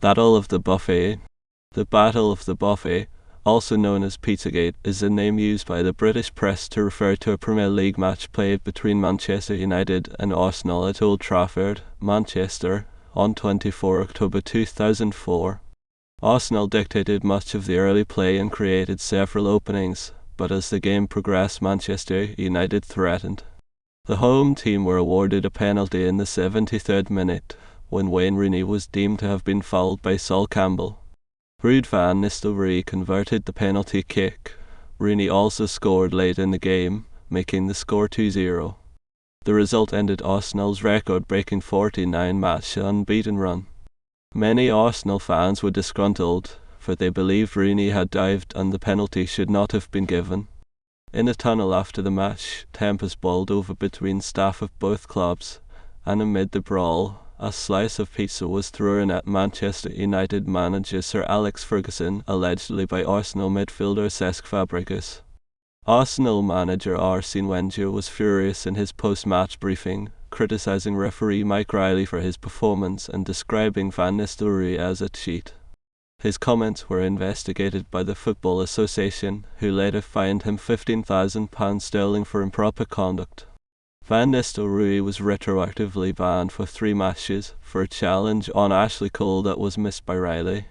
Battle of the Buffet. The Battle of the Buffet, also known as Pizzagate, is a name used by the British press to refer to a Premier League match played between Manchester United and Arsenal at Old Trafford, Manchester, on 24 October 2004. Arsenal dictated much of the early play and created several openings, but as the game progressed, Manchester United threatened. The home team were awarded a penalty in the 73rd minute, when Wayne Rooney was deemed to have been fouled by Sol Campbell. Ruud van Nistelrooy converted the penalty kick. Rooney also scored late in the game, making the score 2-0. The result ended Arsenal's record-breaking 49-match unbeaten run. Many Arsenal fans were disgruntled, for they believed Rooney had dived and the penalty should not have been given. In a tunnel after the match, tempers boiled over between staff of both clubs, and amid the brawl, a slice of pizza was thrown at Manchester United manager Sir Alex Ferguson, allegedly by Arsenal midfielder Cesc Fàbregas. Arsenal manager Arsène Wenger was furious in his post-match briefing, criticising referee Mike Riley for his performance and describing Van Nistelrooy as a cheat. His comments were investigated by the Football Association, who later fined him £15,000 for improper conduct. Van Nistelrooy was retroactively banned for 3 matches for a challenge on Ashley Cole that was missed by Riley.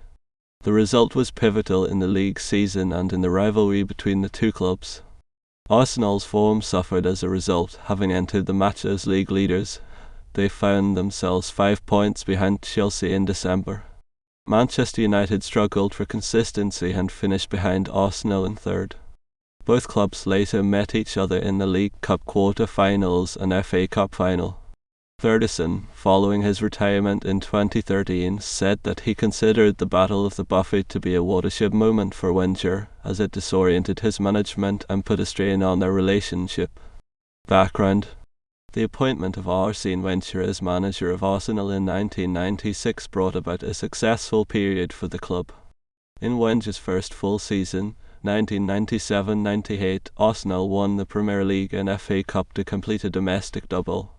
The result was pivotal in the league season and in the rivalry between the two clubs. Arsenal's form suffered as a result, having entered the match as league leaders. They found themselves 5 points behind Chelsea in December. Manchester United struggled for consistency and finished behind Arsenal in 3rd. Both clubs later met each other in the League Cup quarter-finals and FA Cup final. Ferguson, following his retirement in 2013, said that he considered the Battle of the Buffet to be a watershed moment for Wenger, as it disoriented his management and put a strain on their relationship. Background: the appointment of Arsène Wenger as manager of Arsenal in 1996 brought about a successful period for the club. In Wenger's first full season, 1997-98, Arsenal won the Premier League and FA Cup to complete a domestic double.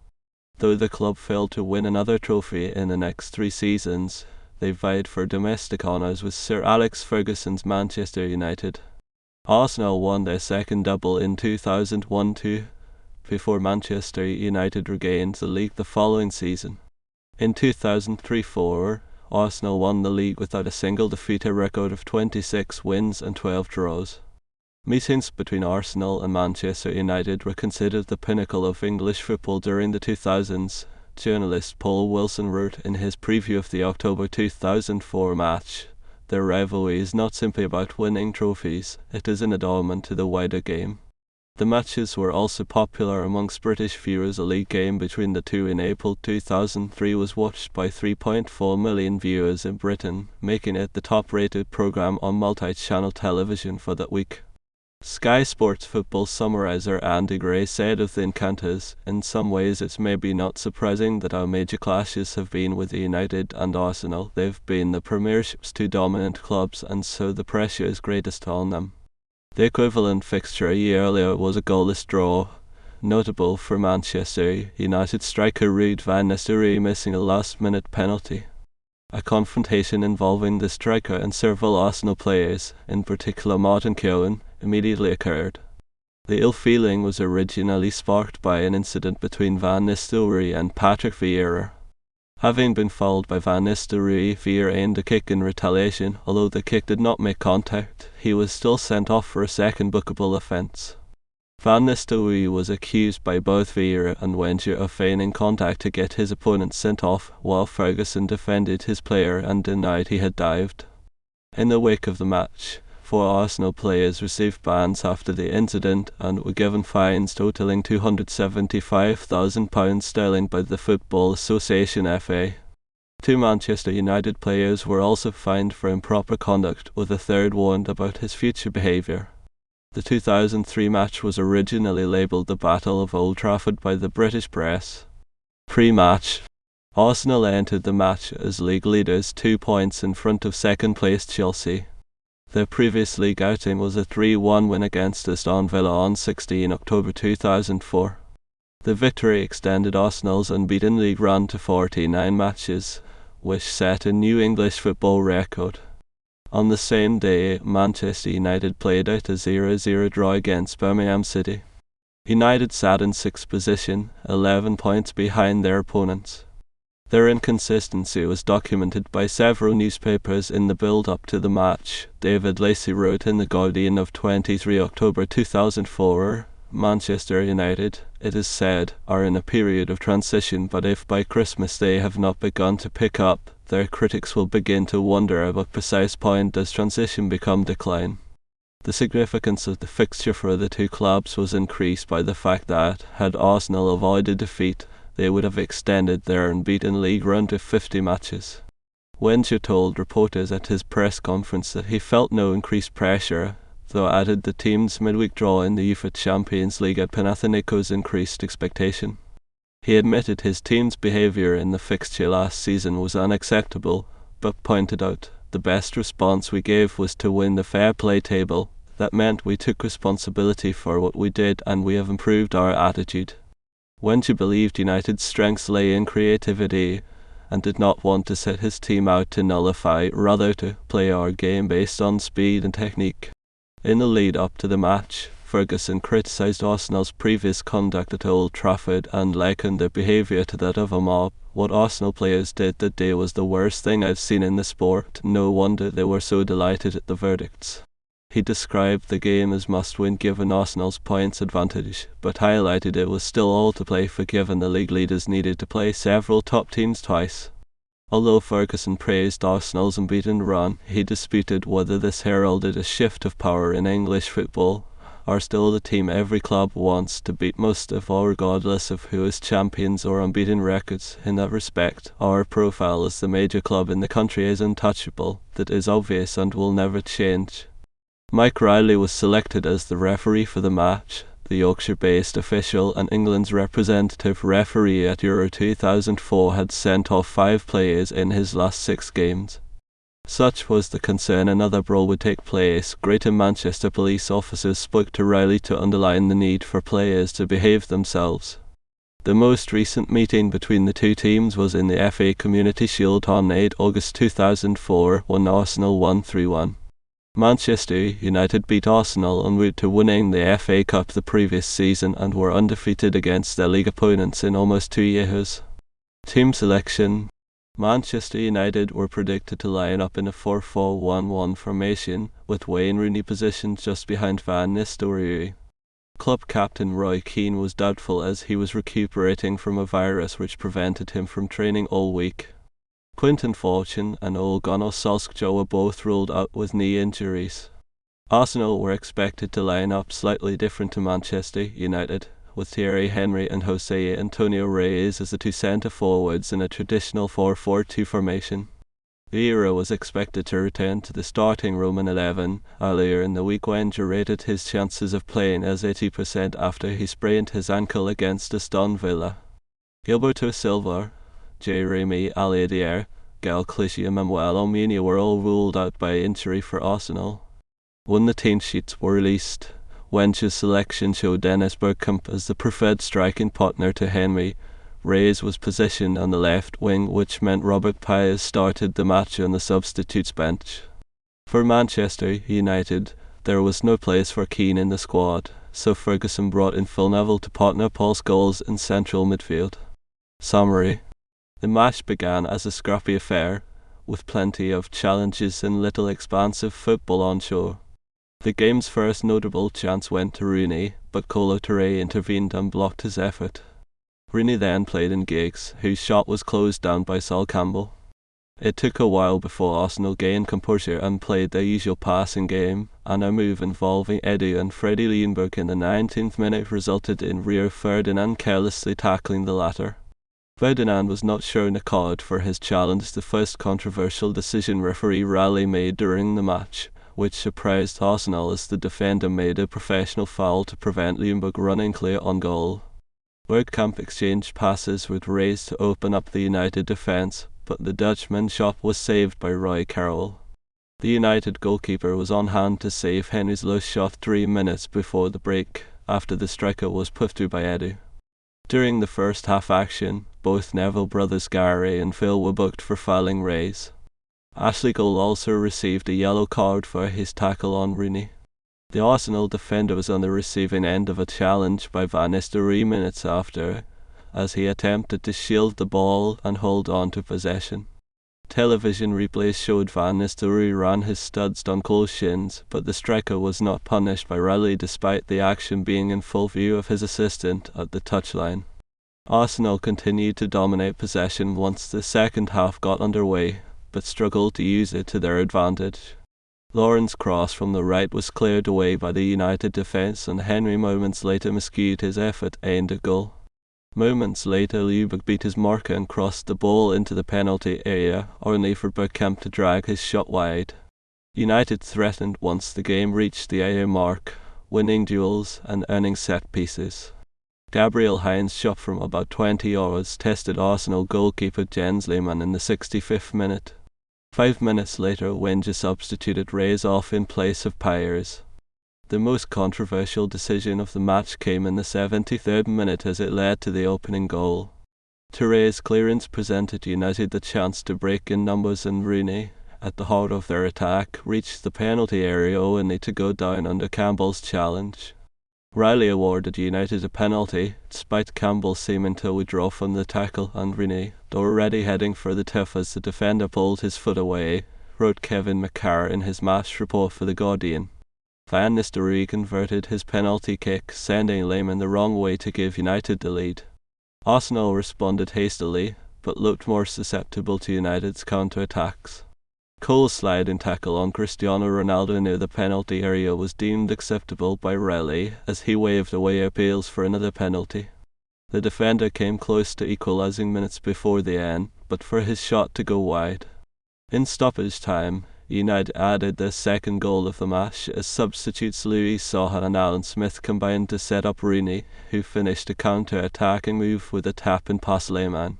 Though the club failed to win another trophy in the next 3 seasons, they vied for domestic honours with Sir Alex Ferguson's Manchester United. Arsenal won their second double in 2001-2, before Manchester United regained the league the following season. In 2003-04, Arsenal won the league without a single defeat, a record of 26 wins and 12 draws. Meetings between Arsenal and Manchester United were considered the pinnacle of English football during the 2000s. Journalist Paul Wilson wrote in his preview of the October 2004 match, "Their rivalry is not simply about winning trophies, it is an adornment to the wider game." The matches were also popular amongst British viewers. A league game between the two in April 2003 was watched by 3.4 million viewers in Britain, making it the top-rated programme on multi-channel television for that week. Sky Sports football summariser Andy Gray said of the encounters, "In some ways it's maybe not surprising that our major clashes have been with United and Arsenal. They've been the Premiership's 2 dominant clubs, and so the pressure is greatest on them." The equivalent fixture a year earlier was a goalless draw, notable for Manchester United striker Ruud van Nistelrooy missing a last-minute penalty. A confrontation involving the striker and several Arsenal players, in particular Martin Keown, immediately occurred. The ill feeling was originally sparked by an incident between Van Nistelrooy and Patrick Vieira. Having been fouled by Van Nistelrooy, Vieira aimed a kick in retaliation. Although the kick did not make contact, he was still sent off for a second bookable offence. Van Nistelrooy was accused by both Vieira and Wenger of feigning contact to get his opponent sent off, while Ferguson defended his player and denied he had dived. In the wake of the match, 4 Arsenal players received bans after the incident and were given fines totalling £275,000 by the Football Association FA. 2 Manchester United players were also fined for improper conduct, with a third warned about his future behaviour. The 2003 match was originally labelled the Battle of Old Trafford by the British press. Pre-match, Arsenal entered the match as league leaders, 2 points in front of second-placed Chelsea. Their previous league outing was a 3-1 win against Aston Villa on 16 October 2004. The victory extended Arsenal's unbeaten league run to 49 matches, which set a new English football record. On the same day, Manchester United played out a 0-0 draw against Birmingham City. United sat in 6th position, 11 points behind their opponents. Their inconsistency was documented by several newspapers in the build-up to the match. David Lacey wrote in The Guardian of 23 October 2004, Manchester United, it is said, are in a period of transition, but if by Christmas they have not begun to pick up, their critics will begin to wonder at what precise point does transition become decline. The significance of the fixture for the two clubs was increased by the fact that, had Arsenal avoided defeat, they would have extended their unbeaten league run to 50 matches. Wenger told reporters at his press conference that he felt no increased pressure, though added the team's midweek draw in the UEFA Champions League at Panathinaikos increased expectation. He admitted his team's behaviour in the fixture last season was unacceptable, but pointed out, the best response we gave was to win the fair play table. That meant we took responsibility for what we did and we have improved our attitude. Wenger believed United's strengths lay in creativity and did not want to set his team out to nullify, rather to play our game based on speed and technique. In the lead up to the match, Ferguson criticised Arsenal's previous conduct at Old Trafford and likened their behaviour to that of a mob. What Arsenal players did that day was the worst thing I've seen in the sport. No wonder they were so delighted at the verdicts. He described the game as must-win given Arsenal's points advantage, but highlighted it was still all to play for given the league leaders needed to play several top teams twice. Although Ferguson praised Arsenal's unbeaten run, he disputed whether this heralded a shift of power in English football, or still the team every club wants to beat most of all regardless of who is champions or unbeaten records. In that respect, our profile as the major club in the country is untouchable, that is obvious and will never change. Mike Riley was selected as the referee for the match. The Yorkshire-based official and England's representative referee at Euro 2004 had sent off 5 players in his last 6 games. Such was the concern another brawl would take place. Greater Manchester police officers spoke to Riley to underline the need for players to behave themselves. The most recent meeting between the two teams was in the FA Community Shield on 8 August 2004 when Arsenal won 3-1. Manchester United beat Arsenal en route to winning the FA Cup the previous season and were undefeated against their league opponents in almost 2 years. Team selection. Manchester United were predicted to line up in a 4-4-1-1 formation, with Wayne Rooney positioned just behind Van Nistelrooy. Club captain Roy Keane was doubtful as he was recuperating from a virus which prevented him from training all week. Quinton Fortune and Ole Gunnar Solskjaer were both ruled out with knee injuries. Arsenal were expected to line up slightly different to Manchester United, with Thierry Henry and Jose Antonio Reyes as the two centre-forwards in a traditional 4-4-2 formation. Vieira was expected to return to the starting Roman 11. Earlier in the week, Wenger rated his chances of playing as 80% after he sprained his ankle against Aston Villa. Gilberto Silva, Jeremy Aladier, Gal Clichy and Manuel Almunia were all ruled out by injury for Arsenal. When the team sheets were released, Wenger's selection showed Dennis Bergkamp as the preferred striking partner to Henry. Reyes was positioned on the left wing, which meant Robert Pires started the match on the substitutes bench. For Manchester United, there was no place for Keane in the squad, so Ferguson brought in Phil Neville to partner Paul Scholes in central midfield. Summary. The match began as a scrappy affair, with plenty of challenges and little expansive football on show. The game's first notable chance went to Rooney, but Kolo Touré intervened and blocked his effort. Rooney then played in Giggs, whose shot was closed down by Sol Campbell. It took a while before Arsenal gained composure and played their usual passing game, and a move involving Edu and Freddie Ljungberg in the 19th minute resulted in Rio Ferdinand carelessly tackling the latter. Ferdinand was not shown a card for his challenge, the first controversial decision referee Raleigh made during the match, which surprised Arsenal as the defender made a professional foul to prevent Ljungberg running clear on goal. Bergkamp exchanged passes with Reyes to open up the United defence, but the Dutchman's shot was saved by Roy Carroll. The United goalkeeper was on hand to save Henry's low shot 3 minutes before the break, after the striker was put through by Edu. During the first half action, both Neville brothers Gary and Phil were booked for fouling Reyes. Ashley Cole also received a yellow card for his tackle on Rooney. The Arsenal defender was on the receiving end of a challenge by Van Nistelrooy minutes after, as he attempted to shield the ball and hold on to possession. Television replays showed Van Nistelrooy ran his studs on Cole's shins, but the striker was not punished by Riley despite the action being in full view of his assistant at the touchline. Arsenal continued to dominate possession once the second half got underway, but struggled to use it to their advantage. Lauren's cross from the right was cleared away by the United defence, and Henry moments later miscued his effort aimed at goal. Moments later, Lübeck beat his marker and crossed the ball into the penalty area, only for Bergkamp to drag his shot wide. United threatened once the game reached the area mark, winning duels and earning set pieces. Gabriel Heinz's shot from about 20 yards tested Arsenal goalkeeper Jens Lehmann in the 65th minute. 5 minutes later, Wenger substituted Reyes off in place of Pires. The most controversial decision of the match came in the 73rd minute as it led to the opening goal. Touré's clearance presented United the chance to break in numbers, and Rooney, at the heart of their attack, reached the penalty area only to go down under Campbell's challenge. Riley awarded United a penalty, despite Campbell seeming to withdraw from the tackle, and Rooney, though already heading for the turf as the defender pulled his foot away, wrote Kevin McCarr in his match report for The Guardian. Van Nistelrooy converted his penalty kick, sending Lehmann the wrong way to give United the lead. Arsenal responded hastily, but looked more susceptible to United's counter-attacks. Cole's sliding tackle on Cristiano Ronaldo near the penalty area was deemed acceptable by Riley, as he waved away appeals for another penalty. The defender came close to equalising minutes before the end, but for his shot to go wide. In stoppage time, United added their second goal of the match as substitutes Louis Saha and Alan Smith combined to set up Rooney, who finished a counter-attacking move with a tap and pass Lehmann.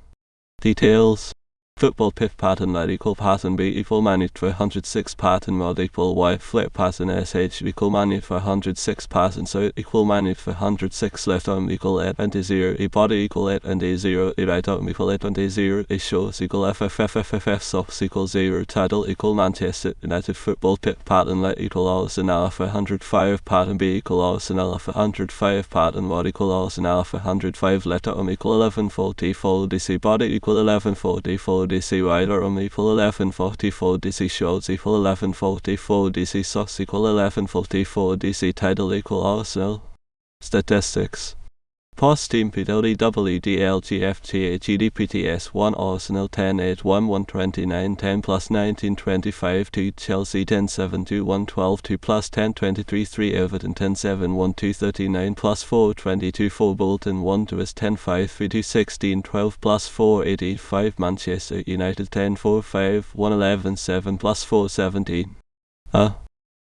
Details: Football pip pattern let equal pattern b equal managed for 106 pattern mod equal y flip pattern sh equal managed for 106 pattern so equal managed for 106 left arm equal 8 and a0 e body equal 8 and a0 e right arm equal 8 and a0 e shows equal ffffff socks equal 0 title equal Manchester United football pip pattern let equal Arsenal for 105 pattern b equal Arsenal for 105 pattern mod equal Arsenal for 105 letter arm equal 1144 dc body equal 1144 DC rider arm equal 1144 DC shorts equal 1144 DC socks equal 1144 DC title equal Arsenal. Statistics: Post team PWDLGFGHEDPTS 1 Arsenal 10-8 1-129 10 plus 19 25 2 Chelsea 10-7 2 1-12 2 plus 10 23 3 Everton 10-7 1 2 39 plus 4 22 4 Bolton 1 to us 10-5 3 2 16 12 plus 4 18 5 Manchester United 10-4 5 1-11 7 plus 4 17.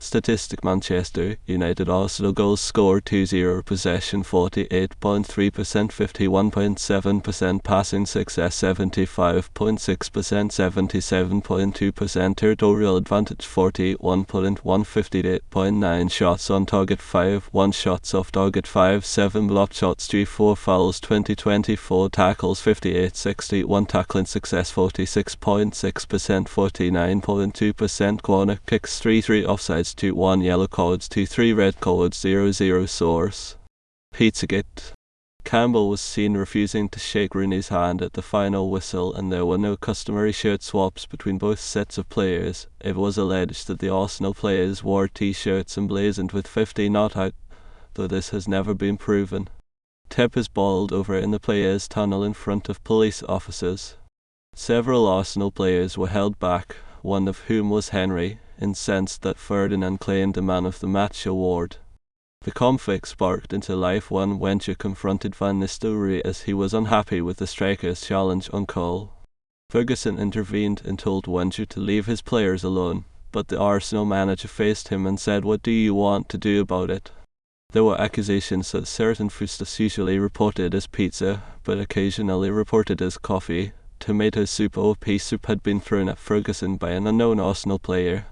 Statistic: Manchester United Arsenal goals scored 2-0, possession 48.3%, 51.7%, passing success 75.6%, 77.2%, territorial advantage 41.1, 58.9, shots on target 5, 1 shots off target 5, 7 blocked shots 2, 4 fouls 20-24, tackles 58-60, 1 tackling success 46.6%, 49.2%, corner kicks 3-3, offsides 2-1, yellow cards 2-3, red cards 0-0. Source: Pizzagate. Campbell was seen refusing to shake Rooney's hand at the final whistle, and there were no customary shirt swaps between both sets of players. It was alleged that the Arsenal players wore t-shirts emblazoned with 50 not out, though this has never been proven. Tep is balled over in the players' tunnel in front of police officers. Several Arsenal players were held back, one of whom was Henry, incensed that Ferdinand claimed the Man of the Match award. The conflict sparked into life when Wenger confronted Van Nistelrooy as he was unhappy with the striker's challenge on Cole. Ferguson intervened and told Wenger to leave his players alone, but the Arsenal manager faced him and said, "What do you want to do about it?" There were accusations that certain foods, usually reported as pizza, but occasionally reported as coffee, tomato soup or pea soup, had been thrown at Ferguson by an unknown Arsenal player.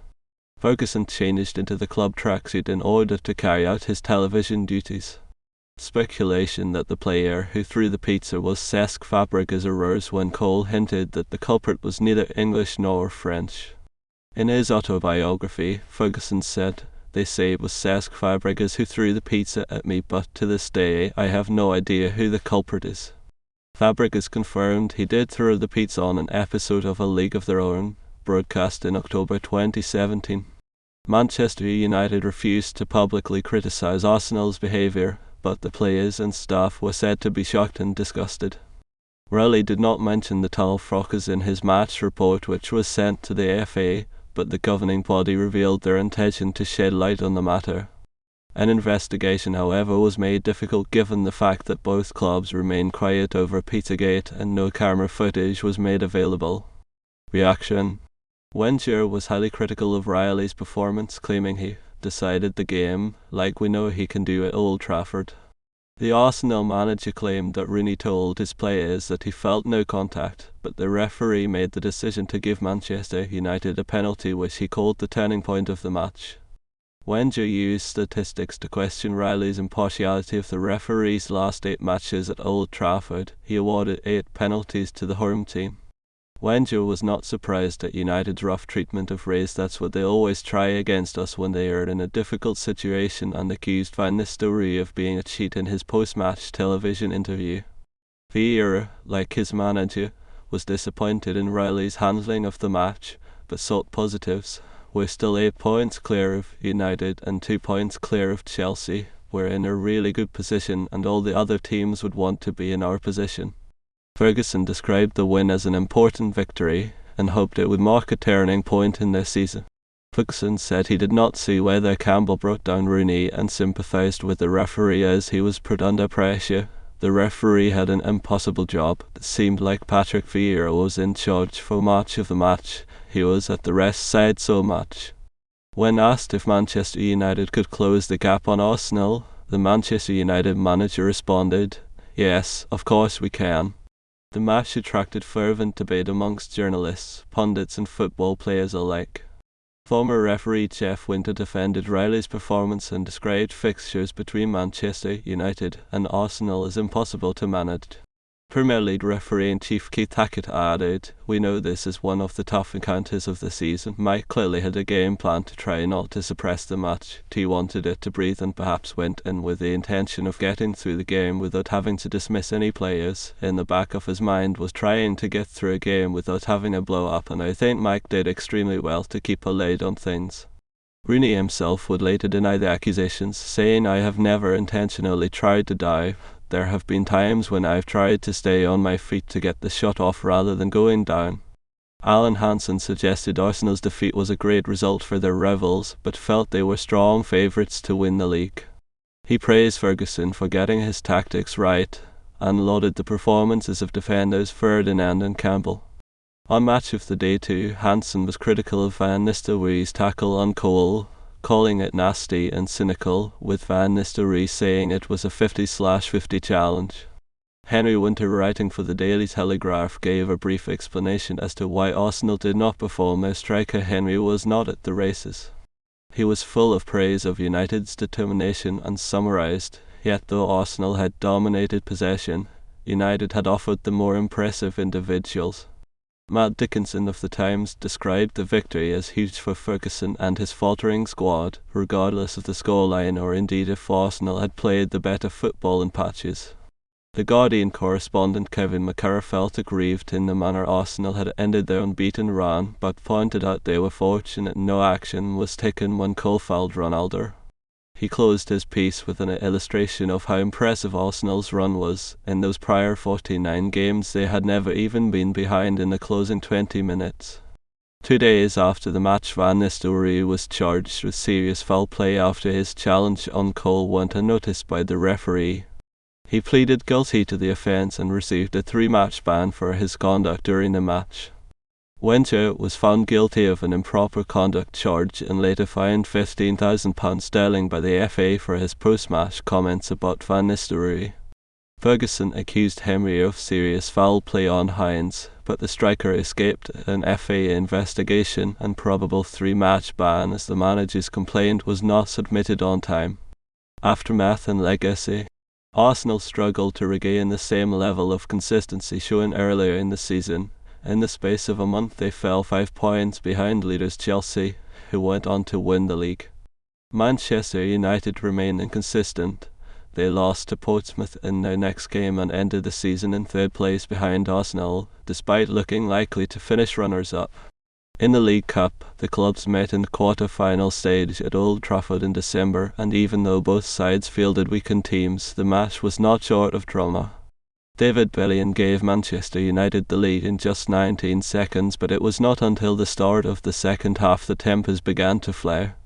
Ferguson changed into the club tracksuit in order to carry out his television duties. Speculation that the player who threw the pizza was Cesc Fàbregas arose when Cole hinted that the culprit was neither English nor French. In his autobiography, Ferguson said, "They say it was Cesc Fàbregas who threw the pizza at me, but to this day I have no idea who the culprit is." Fàbregas confirmed he did throw the pizza on an episode of A League of Their Own, broadcast in October 2017. Manchester United refused to publicly criticise Arsenal's behaviour, but the players and staff were said to be shocked and disgusted. Riley did not mention the tall frocas in his match report, which was sent to the FA, but the governing body revealed their intention to shed light on the matter. An investigation, however, was made difficult given the fact that both clubs remained quiet over Pizzagate and no camera footage was made available. Reaction: Wenger was highly critical of Riley's performance, claiming he decided the game like we know he can do at Old Trafford. The Arsenal manager claimed that Rooney told his players that he felt no contact, but the referee made the decision to give Manchester United a penalty, which he called the turning point of the match. Wenger used statistics to question Riley's impartiality of the referee's last 8 matches at Old Trafford. He awarded 8 penalties to the home team. Wenger was not surprised at United's rough treatment of Reyes. That's what they always try against us when they are in a difficult situation, and accused Van Nistelrooy of being a cheat in his post-match television interview. Vieira, like his manager, was disappointed in Riley's handling of the match, but sought positives. We're still 8 points clear of United and 2 points clear of Chelsea. We're in a really good position, and all the other teams would want to be in our position. Ferguson described the win as an important victory and hoped it would mark a turning point in their season. Ferguson said he did not see whether Campbell brought down Rooney and sympathised with the referee as he was put under pressure. The referee had an impossible job. It seemed like Patrick Vieira was in charge for much of the match. He was at the rest side so much. When asked if Manchester United could close the gap on Arsenal, the Manchester United manager responded, "Yes, of course we can." The match attracted fervent debate amongst journalists, pundits and football players alike. Former referee Jeff Winter defended Riley's performance and described fixtures between Manchester United and Arsenal as impossible to manage. Premier League referee-in-chief Keith Hackett added, "We know this is one of the tough encounters of the season. Mike clearly had a game plan to try not to suppress the match. He wanted it to breathe and perhaps went in with the intention of getting through the game without having to dismiss any players. In the back of his mind was trying to get through a game without having a blow-up, and I think Mike did extremely well to keep a lid on things." Rooney himself would later deny the accusations, saying, "I have never intentionally tried to dive. There have been times when I've tried to stay on my feet to get the shot off rather than going down." Alan Hansen suggested Arsenal's defeat was a great result for their rivals, but felt they were strong favourites to win the league. He praised Ferguson for getting his tactics right, and lauded the performances of defenders Ferdinand and Campbell. On Match of the Day too, Hansen was critical of Van Nistelrooy's tackle on Cole, calling it nasty and cynical, with Van Nistelrooy saying it was a 50/50 challenge. Henry Winter, writing for the Daily Telegraph, gave a brief explanation as to why Arsenal did not perform. Their striker Henry was not at the races. He was full of praise of United's determination and summarised, "Yet though Arsenal had dominated possession, United had offered the more impressive individuals." Matt Dickinson of the Times described the victory as huge for Ferguson and his faltering squad, regardless of the scoreline or indeed if Arsenal had played the better football in patches. The Guardian correspondent Kevin McCarr felt aggrieved in the manner Arsenal had ended their unbeaten run, but pointed out they were fortunate no action was taken when Cole fouled Ronaldo. He closed his piece with an illustration of how impressive Arsenal's run was. In those prior 49 games, they had never even been behind in the closing 20 minutes. 2 days after the match, Van Nistelrooy was charged with serious foul play after his challenge on Cole went unnoticed by the referee. He pleaded guilty to the offence and received a 3-match ban for his conduct during the match. Wenger was found guilty of an improper conduct charge and later fined £15,000 by the FA for his post-match comments about Van Nistelrooy. Ferguson accused Henry of serious foul play on Hines, but the striker escaped an FA investigation and probable 3-match ban as the manager's complaint was not submitted on time. Aftermath and legacy. Arsenal struggled to regain the same level of consistency shown earlier in the season. In the space of a month they fell 5 points behind leaders Chelsea, who went on to win the league. Manchester United remained inconsistent. They lost to Portsmouth in their next game and ended the season in 3rd place behind Arsenal, despite looking likely to finish runners-up. In the League Cup, the clubs met in the quarter-final stage at Old Trafford in December, and even though both sides fielded weakened teams, the match was not short of drama. David Bellion gave Manchester United the lead in just 19 seconds, but it was not until the start of the second half the tempers began to flare.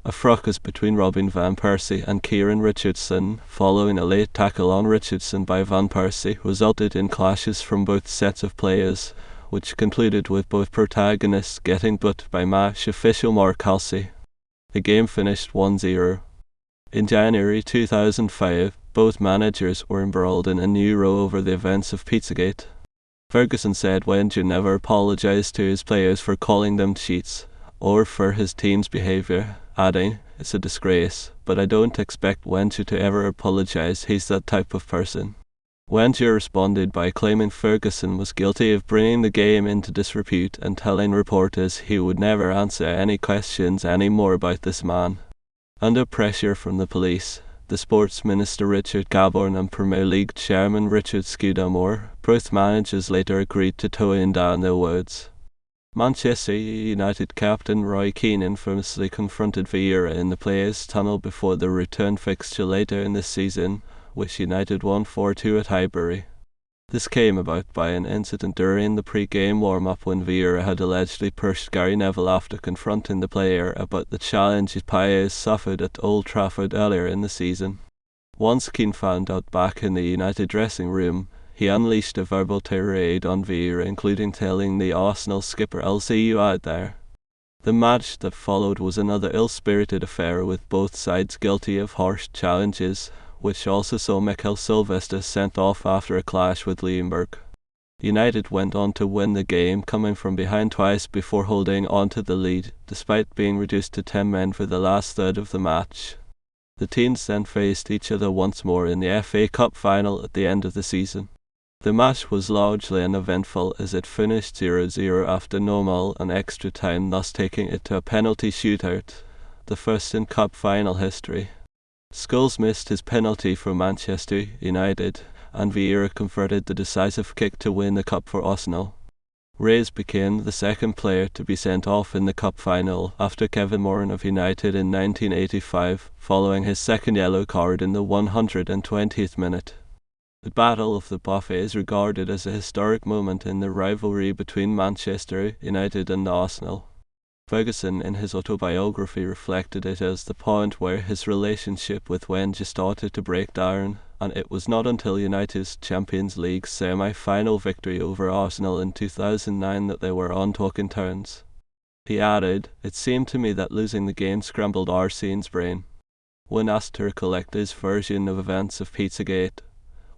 A fracas between Robin van Persie and Kieran Richardson, following a late tackle on Richardson by Van Persie, resulted in clashes from both sets of players, which concluded with both protagonists getting booked by match official Mark Halsey. The game finished 1-0. In January 2005, both managers were embroiled in a new row over the events of Pizzagate. Ferguson said Wenger never apologised to his players for calling them cheats, or for his team's behaviour, adding, "It's a disgrace, but I don't expect Wenger to ever apologise, he's that type of person." Wenger responded by claiming Ferguson was guilty of bringing the game into disrepute and telling reporters he would never answer any questions anymore about this man. Under pressure from the police, the Sports Minister Richard Gaborn and Premier League Chairman Richard Scudamore, both managers later agreed to tone down their words. Manchester United captain Roy Keane infamously confronted Vieira in the players' tunnel before the return fixture later in this season, which United won 4-2 at Highbury. This came about by an incident during the pre-game warm-up when Vieira had allegedly pushed Gary Neville after confronting the player about the challenge his players suffered at Old Trafford earlier in the season. Once Keane found out back in the United dressing room, he unleashed a verbal tirade on Vieira, including telling the Arsenal skipper, "I'll see you out there." The match that followed was another ill-spirited affair with both sides guilty of harsh challenges, which also saw Mikel Silvestre sent off after a clash with Leonberg. United went on to win the game, coming from behind twice before holding on to the lead, despite being reduced to 10 men for the last third of the match. The teams then faced each other once more in the FA Cup final at the end of the season. The match was largely uneventful as it finished 0-0 after normal and extra time, thus taking it to a penalty shootout, the first in cup final history. Scholes missed his penalty for Manchester United, and Vieira converted the decisive kick to win the cup for Arsenal. Reyes became the second player to be sent off in the cup final after Kevin Moran of United in 1985, following his second yellow card in the 120th minute. The Battle of the Buffet is regarded as a historic moment in the rivalry between Manchester United and Arsenal. Ferguson, in his autobiography, reflected it as the point where his relationship with Wenger started to break down, and it was not until United's Champions League semi-final victory over Arsenal in 2009 that they were on talking terms. He added, "It seemed to me that losing the game scrambled Arsene's brain." When asked to recollect his version of events of Pizzagate,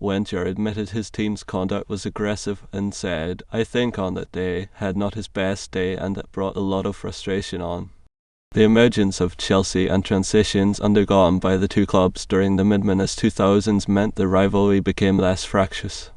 Wenger admitted his team's conduct was aggressive and said, "I think on that day had not his best day and it brought a lot of frustration on." The emergence of Chelsea and transitions undergone by the two clubs during the mid-2000s meant the rivalry became less fractious.